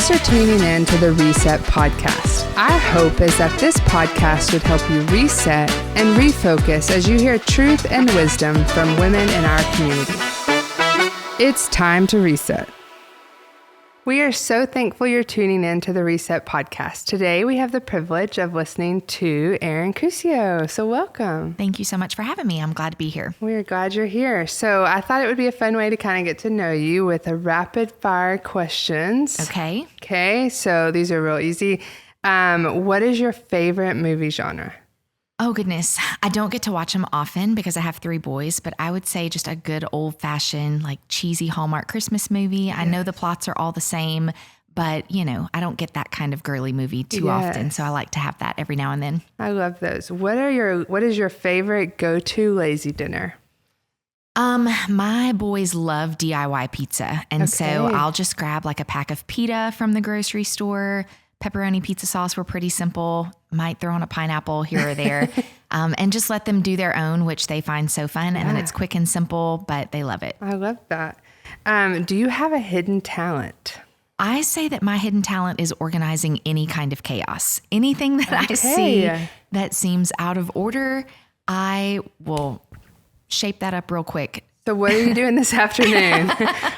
Thanks for tuning in to the Reset Podcast. Our hope is that this podcast would help you reset and refocus as you hear truth and wisdom from women in our community. It's time to reset. We are so thankful you're tuning in to the Reset Podcast. Today, we have the privilege of listening to Erin Cuccio. So welcome. Thank you so much for having me. I'm glad to be here. We're glad you're here. So I thought it would be a fun way to kind of get to know you with a rapid fire questions. Okay. So these are real easy. What is your favorite movie genre? Oh, goodness. I don't get to watch them often because I have 3 boys, but I would say just a good old-fashioned, like cheesy Hallmark Christmas movie. Yes. I know the plots are all the same, but, I don't get that kind of girly movie too often, so I like to have that every now and then. I love those. What is your favorite go-to lazy dinner? My boys love DIY pizza, and so I'll just grab like a pack of pita from the grocery store. Pepperoni pizza sauce were pretty simple. Might throw on a pineapple here or there, and just let them do their own, which they find so fun. And then it's quick and simple, but they love it. I love that. Do you have a hidden talent? I say that my hidden talent is organizing any kind of chaos. Anything that I see that seems out of order, I will shape that up real quick. So what are you doing this afternoon?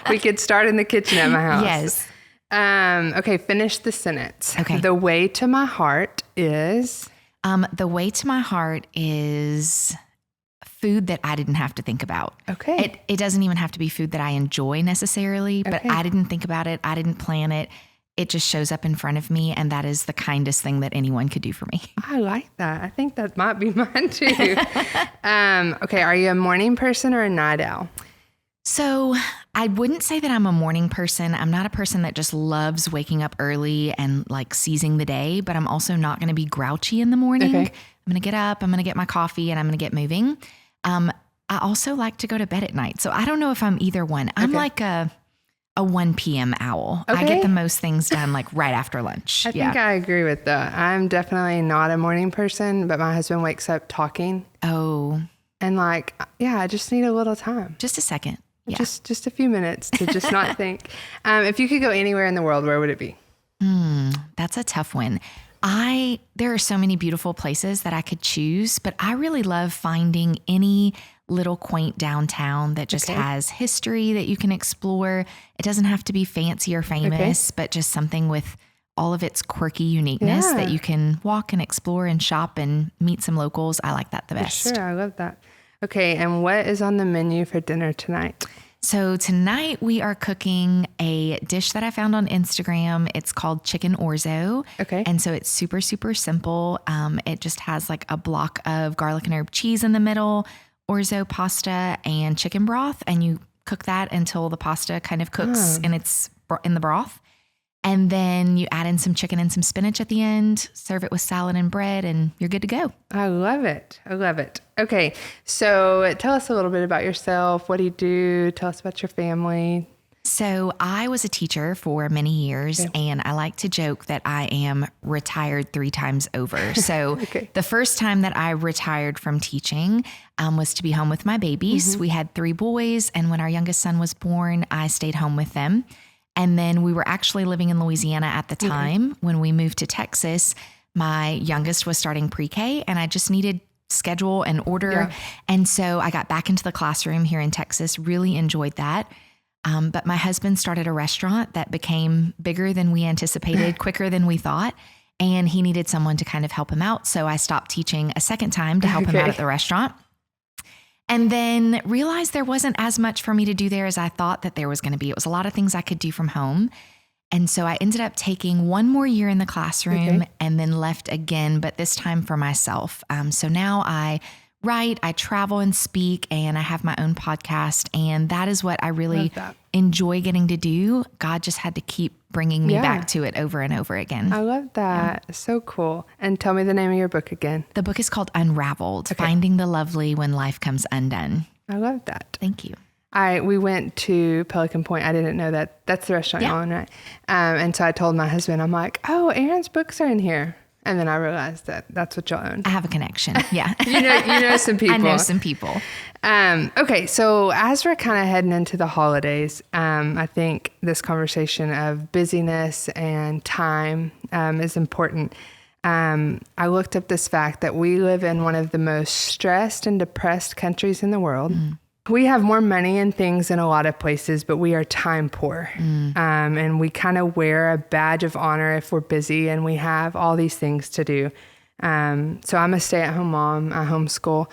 We could start in the kitchen at my house. Yes. Okay, finish the sentence. Okay. The way to my heart is... The way to my heart is food that I didn't have to think about. Okay. It doesn't even have to be food that I enjoy necessarily, but I didn't think about it. I didn't plan it. It just shows up in front of me, and that is the kindest thing that anyone could do for me. I like that. I think that might be mine too. Okay, are you a morning person or a night owl? So I wouldn't say that I'm a morning person. I'm not a person that just loves waking up early and like seizing the day, but I'm also not going to be grouchy in the morning. I'm going to get up, I'm going to get my coffee, and I'm going to get moving. I also like to go to bed at night. So I don't know if I'm either one. I'm like a 1 p.m. owl. I get the most things done like right after lunch. I think I agree with that. I'm definitely not a morning person, but my husband wakes up talking. Oh. And I just need a little time. Just a second. Yeah. Just a few minutes to just not think. If you could go anywhere in the world, where would it be? That's a tough one. There are so many beautiful places that I could choose, but I really love finding any little quaint downtown that just has history that you can explore. It doesn't have to be fancy or famous, but just something with all of its quirky uniqueness that you can walk and explore and shop and meet some locals. I like that the best. Sure, I love that. Okay, and what is on the menu for dinner tonight? So tonight we are cooking a dish that I found on Instagram. It's called chicken orzo. Okay. And so it's super, super simple. It just has like a block of garlic and herb cheese in the middle, orzo pasta, and chicken broth. And you cook that until the pasta kind of cooks in the broth. And then you add in some chicken and some spinach at the end, serve it with salad and bread, and you're good to go. I love it. Okay, so tell us a little bit about yourself. What do you do? Tell us about your family. So I was a teacher for many years, and I like to joke that I am retired 3 times over. So the first time that I retired from teaching was to be home with my babies. We had 3 boys, and when our youngest son was born, I stayed home with them. And then we were actually living in Louisiana at the time. When we moved to Texas, my youngest was starting pre-K, and I just needed schedule and order. And so I got back into the classroom here in Texas, really enjoyed that. But my husband started a restaurant that became bigger than we anticipated, quicker than we thought. And he needed someone to kind of help him out. So I stopped teaching a second time to help him out at the restaurant. And then realized there wasn't as much for me to do there as I thought that there was going to be. It was a lot of things I could do from home. And so I ended up taking 1 more year in the classroom and then left again, but this time for myself. So now I write, I travel and speak, and I have my own podcast. And that is what I really enjoy getting to do. God just had to keep bringing me back to it over and over again. I love that. Yeah. So cool. And tell me the name of your book again. The book is called Unraveled, Finding the Lovely When Life Comes Undone. I love that. Thank you. We went to Pelican Point. I didn't know that. That's the restaurant you're on, right? And so I told my husband, I'm like, oh, Erin's books are in here. And then I realized that that's what y'all owned. I have a connection. Yeah. You know some people. I know some people. Okay. So as we're kind of heading into the holidays, I think this conversation of busyness and time is important. I looked up this fact that we live in one of the most stressed and depressed countries in the world. We have more money and things in a lot of places, but we are time poor. And we kind of wear a badge of honor if we're busy and we have all these things to do. So I'm a stay-at-home mom. I homeschool.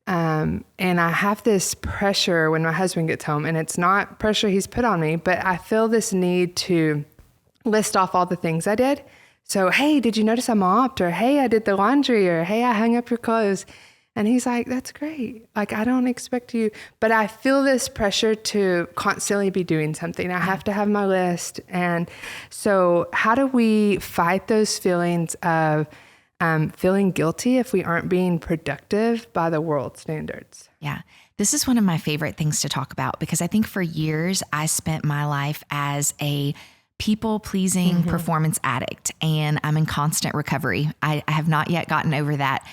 And I have this pressure when my husband gets home, and it's not pressure he's put on me, but I feel this need to list off all the things I did. So, hey, did you notice I mopped? Or, hey, I did the laundry? Or, hey, I hung up your clothes. And he's like, that's great. Like, I don't expect you. But I feel this pressure to constantly be doing something. I have to have my list. And so how do we fight those feelings of feeling guilty if we aren't being productive by the world standards? Yeah. This is one of my favorite things to talk about, because I think for years I spent my life as a people-pleasing performance addict, and I'm in constant recovery. I have not yet gotten over that.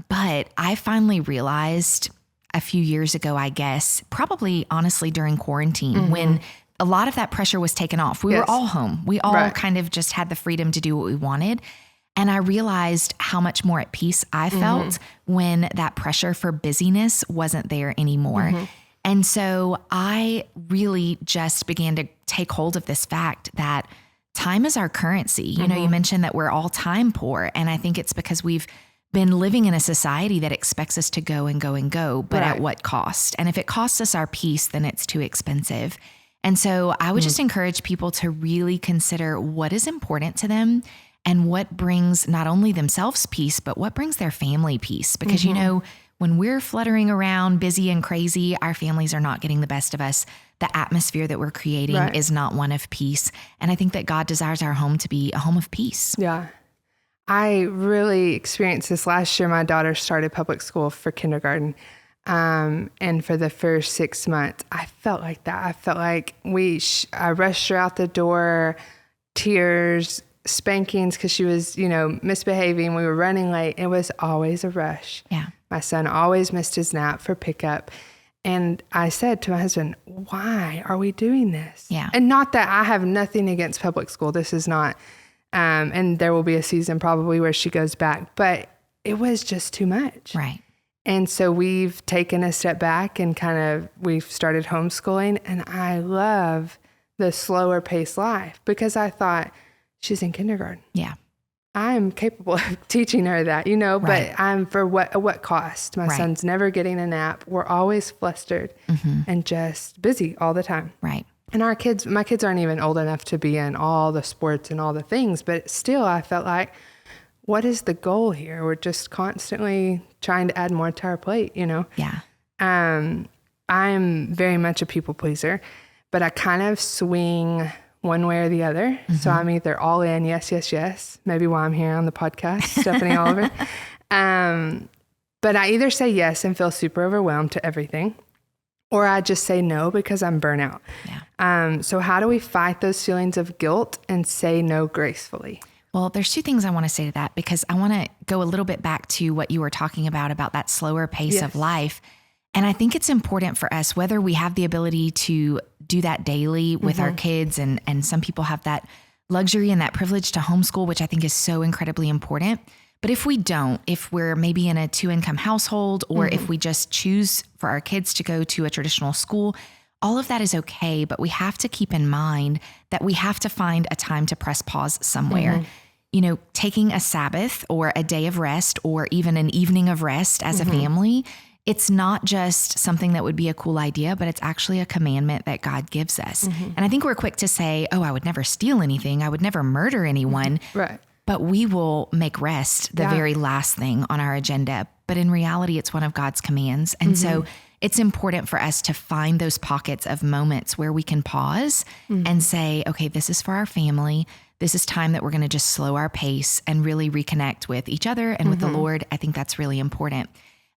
But I finally realized a few years ago, I guess, probably honestly during quarantine, when a lot of that pressure was taken off. We were all home. We all kind of just had the freedom to do what we wanted. And I realized how much more at peace I felt when that pressure for busyness wasn't there anymore. And so I really just began to take hold of this fact that time is our currency. You know, you mentioned that we're all time poor. And I think it's because we've been living in a society that expects us to go and go and go, but at what cost? And if it costs us our peace, then it's too expensive. And so I would just encourage people to really consider what is important to them and what brings not only themselves peace, but what brings their family peace. Because, you know, when we're fluttering around busy and crazy, our families are not getting the best of us. The atmosphere that we're creating is not one of peace. And I think that God desires our home to be a home of peace. Yeah. I really experienced this last year. My daughter started public school for kindergarten. And for the first 6 months, I felt like that. I felt like I rushed her out the door, tears, spankings because she was, misbehaving. We were running late. It was always a rush. Yeah. My son always missed his nap for pickup. And I said to my husband, why are we doing this? Yeah. And not that I have nothing against public school. This is not, and there will be a season probably where she goes back, but it was just too much. Right. And so we've taken a step back and we've started homeschooling. And I love the slower paced life because I thought she's in kindergarten. Yeah. I'm capable of teaching her that, but I'm at what cost? My son's never getting a nap. We're always flustered and just busy all the time. Right. And my kids aren't even old enough to be in all the sports and all the things, but still I felt like, what is the goal here? We're just constantly trying to add more to our plate, Yeah. I'm very much a people pleaser, but I kind of swing one way or the other. So I'm either all in, yes. Maybe why I'm here on the podcast, Stephanie Oliver. But I either say yes and feel super overwhelmed to everything, or I just say no because I'm burnout. Yeah. So how do we fight those feelings of guilt and say no gracefully? Well, there's two things I want to say to that, because I want to go a little bit back to what you were talking about that slower pace of life. And I think it's important for us, whether we have the ability to do that daily with our kids, and some people have that luxury and that privilege to homeschool, which I think is so incredibly important. But if we don't, if we're maybe in a 2-income household, or if we just choose for our kids to go to a traditional school, all of that is okay. But we have to keep in mind that we have to find a time to press pause somewhere. Taking a Sabbath or a day of rest, or even an evening of rest as a family, it's not just something that would be a cool idea, but it's actually a commandment that God gives us. And I think we're quick to say, I would never steal anything. I would never murder anyone. Right. But we will make rest the very last thing on our agenda. But in reality, it's one of God's commands. And so it's important for us to find those pockets of moments where we can pause and say, okay, this is for our family. This is time that we're going to just slow our pace and really reconnect with each other and with the Lord. I think that's really important.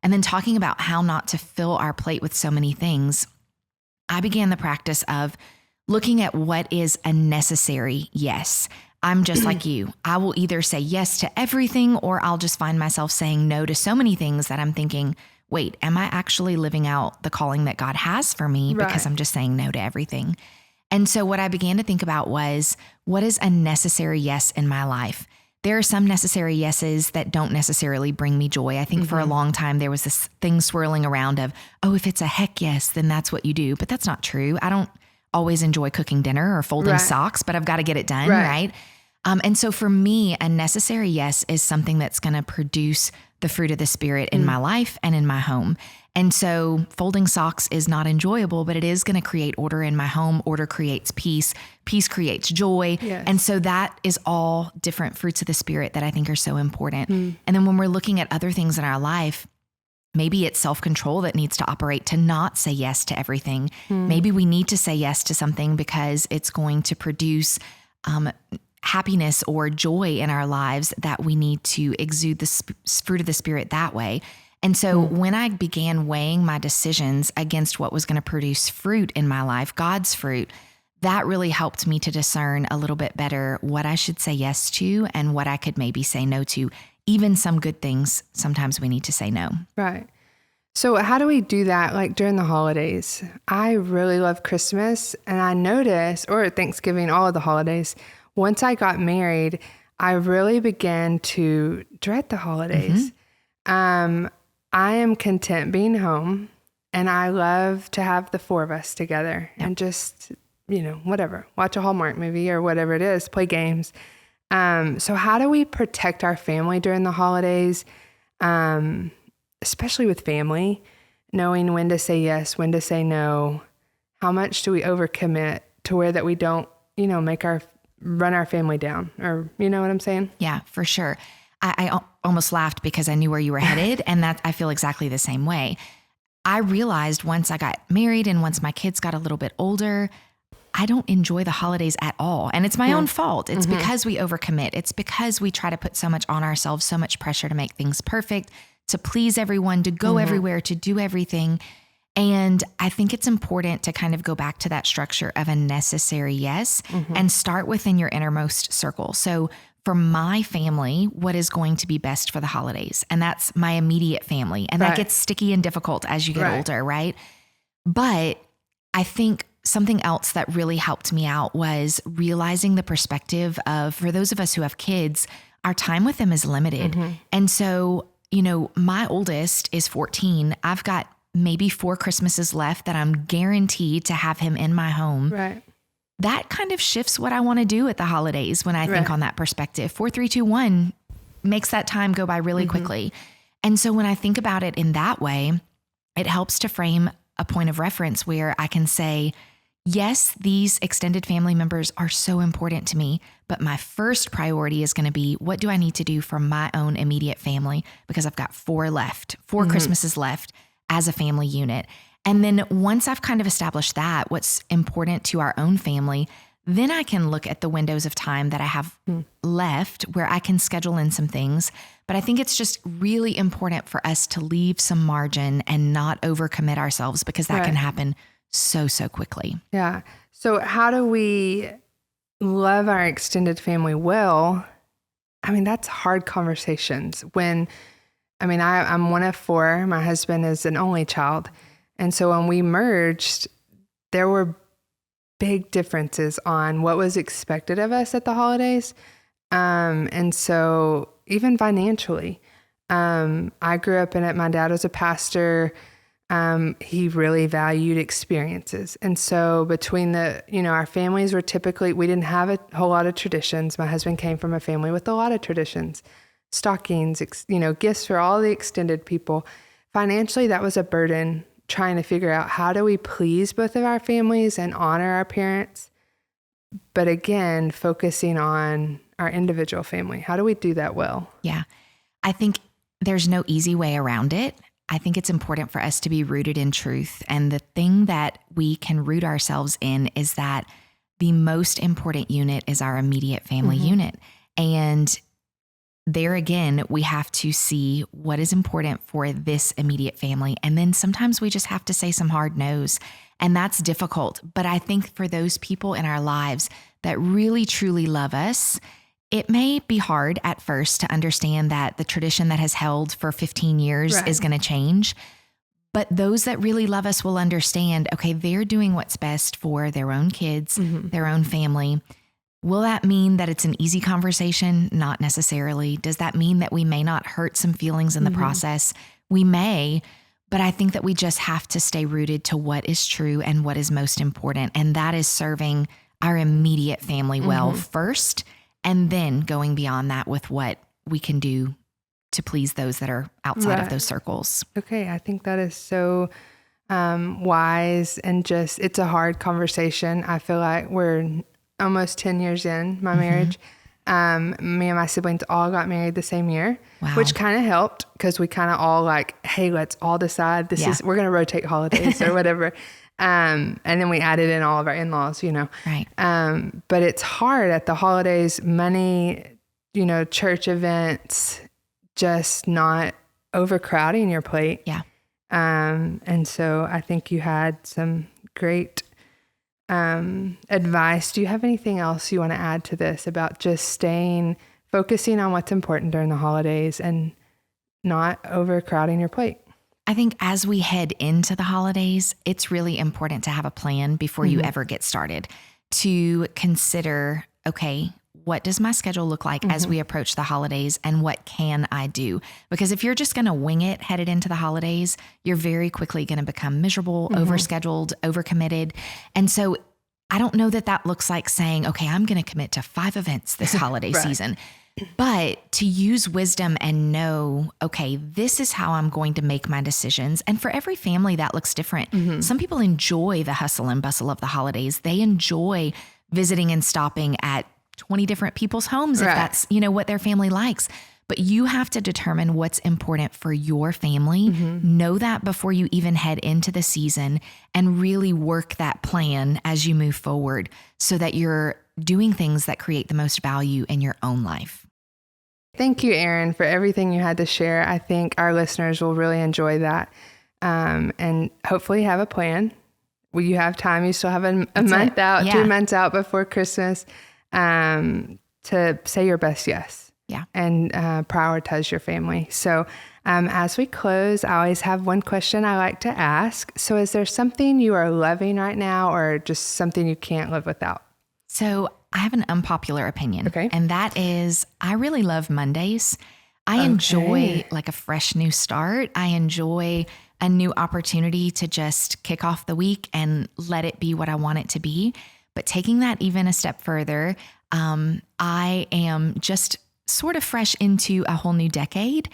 And then talking about how not to fill our plate with so many things, I began the practice of looking at what is a necessary yes. I'm just like you. I will either say yes to everything, or I'll just find myself saying no to so many things that I'm thinking, wait, am I actually living out the calling that God has for me? Because I'm just saying no to everything. And so what I began to think about was, what is a necessary yes in my life? There are some necessary yeses that don't necessarily bring me joy. I think for a long time, there was this thing swirling around of, oh, if it's a heck yes, then that's what you do. But that's not true. I don't always enjoy cooking dinner or folding socks, but I've got to get it done, right? And so for me, a necessary yes is something that's going to produce the fruit of the Spirit in my life and in my home. And so folding socks is not enjoyable, but it is going to create order in my home. Order creates peace. Peace creates joy. Yes. And so that is all different fruits of the Spirit that I think are so important. And then when we're looking at other things in our life, maybe it's self-control that needs to operate to not say yes to everything. Maybe we need to say yes to something because it's going to produce happiness or joy in our lives, that we need to exude the fruit of the Spirit that way. And so when I began weighing my decisions against what was going to produce fruit in my life, God's fruit, that really helped me to discern a little bit better what I should say yes to and what I could maybe say no to. Even some good things, sometimes we need to say no. Right. So how do we do that, like during the holidays? I really love Christmas, and I noticed, or Thanksgiving, all of the holidays, once I got married, I really began to dread the holidays. I am content being home, and I love to have the four of us together and just, whatever, watch a Hallmark movie or whatever it is, play games. So how do we protect our family during the holidays, especially with family, knowing when to say yes, when to say no? How much do we overcommit to where that we don't, run our family down, or you know what I'm saying? Yeah, for sure. I almost laughed because I knew where you were headed, and that I feel exactly the same way. I realized once I got married and once my kids got a little bit older, I don't enjoy the holidays at all. And it's my own fault. It's because we overcommit. It's because we try to put so much on ourselves, so much pressure to make things perfect, to please everyone, to go everywhere, to do everything. And I think it's important to kind of go back to that structure of a necessary yes and start within your innermost circle. So for my family, what is going to be best for the holidays? And that's my immediate family. And that gets sticky and difficult as you get older, right? But I think something else that really helped me out was realizing the perspective of, for those of us who have kids, our time with them is limited. And so, my oldest is 14. I've got maybe 4 Christmases left that I'm guaranteed to have him in my home. Right. That kind of shifts what I want to do at the holidays when I think on that perspective. 4, 3, 2, 1 makes that time go by really quickly. And so when I think about it in that way, it helps to frame a point of reference where I can say, yes, these extended family members are so important to me, but my first priority is going to be, what do I need to do for my own immediate family? Because I've got 4 left, 4 Christmases left as a family unit. And then once I've kind of established that, what's important to our own family, then I can look at the windows of time that I have left where I can schedule in some things. But I think it's just really important for us to leave some margin and not overcommit ourselves, because that can happen so quickly. Yeah. So how do we love our extended family well? I mean, that's hard conversations when, I'm one of 4. My husband is an only child. And so when we merged, there were big differences on what was expected of us at the holidays. And so even financially, I grew up in it. My dad was a pastor. He really valued experiences. And so between our families were typically, we didn't have a whole lot of traditions. My husband came from a family with a lot of traditions, stockings, gifts for all the extended people. Financially, that was a burden, trying to figure out how do we please both of our families and honor our parents, but again, focusing on our individual family. How do we do that well? Yeah. I think there's no easy way around it. I think it's important for us to be rooted in truth. And the thing that we can root ourselves in is that the most important unit is our immediate family unit. And there again, we have to see what is important for this immediate family. And then sometimes we just have to say some hard no's, and that's difficult. But I think for those people in our lives that really truly love us, it may be hard at first to understand that the tradition that has held for 15 years is going to change. But those that really love us will understand, okay, they're doing what's best for their own kids, their own family. Will that mean that it's an easy conversation? Not necessarily. Does that mean that we may not hurt some feelings in the process? We may, but I think that we just have to stay rooted to what is true and what is most important. And that is serving our immediate family well first, and then going beyond that with what we can do to please those that are outside of those circles. Okay. I think that is so wise, and just, it's a hard conversation. I feel like we're almost 10 years in my marriage. Me and my siblings all got married the same year, which kind of helped because we kind of all like, hey, let's all decide we're going to rotate holidays or whatever. And then we added in all of our in-laws, Right. But it's hard at the holidays, money, church events, just not overcrowding your plate. Yeah. And so I think you had some great advice. Do you have anything else you want to add to this about just focusing on what's important during the holidays and not overcrowding your plate? I think as we head into the holidays, it's really important to have a plan before you ever get started, to consider, okay, what does my schedule look like as we approach the holidays, and what can I do? Because if you're just going to wing it headed into the holidays, you're very quickly going to become miserable, overscheduled, overcommitted. And so I don't know that looks like saying, okay, I'm going to commit to 5 events this holiday season. But to use wisdom and know, okay, this is how I'm going to make my decisions. And for every family, that looks different. Some people enjoy the hustle and bustle of the holidays. They enjoy visiting and stopping at 20 different people's homes, if that's, what their family likes. But you have to determine what's important for your family. Know that before you even head into the season, and really work that plan as you move forward so that you're doing things that create the most value in your own life. Thank you, Erin, for everything you had to share. I think our listeners will really enjoy that, and hopefully have a plan. Well, you have time. You still have a month out, 2 months out before Christmas, to say your best yes. Yeah. And prioritize your family. So as we close, I always have one question I like to ask. So is there something you are loving right now, or just something you can't live without? So I have an unpopular opinion. Okay. And that is, I really love Mondays. I enjoy like a fresh new start. I enjoy a new opportunity to just kick off the week and let it be what I want it to be. But taking that even a step further, I am just sort of fresh into a whole new decade.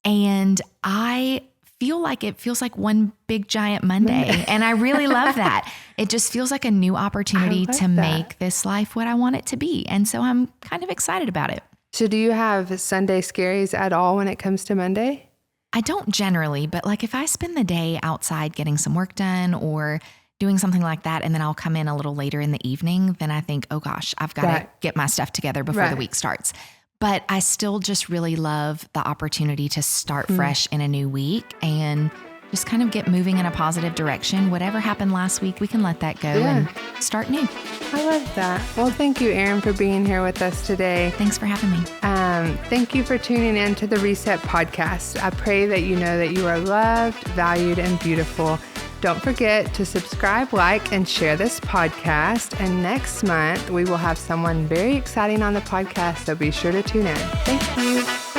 And I feel like it feels like one big giant Monday. And I really love that. It just feels like a new opportunity to make this life what I want it to be. And so I'm kind of excited about it. So do you have Sunday scaries at all when it comes to Monday? I don't generally, but like if I spend the day outside getting some work done or doing something like that, and then I'll come in a little later in the evening, then I think, oh gosh, I've got to get my stuff together before the week starts. But I still just really love the opportunity to start fresh in a new week and just kind of get moving in a positive direction. Whatever happened last week, we can let that go and start new. I love that. Well, thank you, Erin, for being here with us today. Thanks for having me. Thank you for tuning in to the Reset Podcast. I pray that you know that you are loved, valued, and beautiful. Don't forget to subscribe, like, and share this podcast. And next month, we will have someone very exciting on the podcast, so be sure to tune in. Thank you.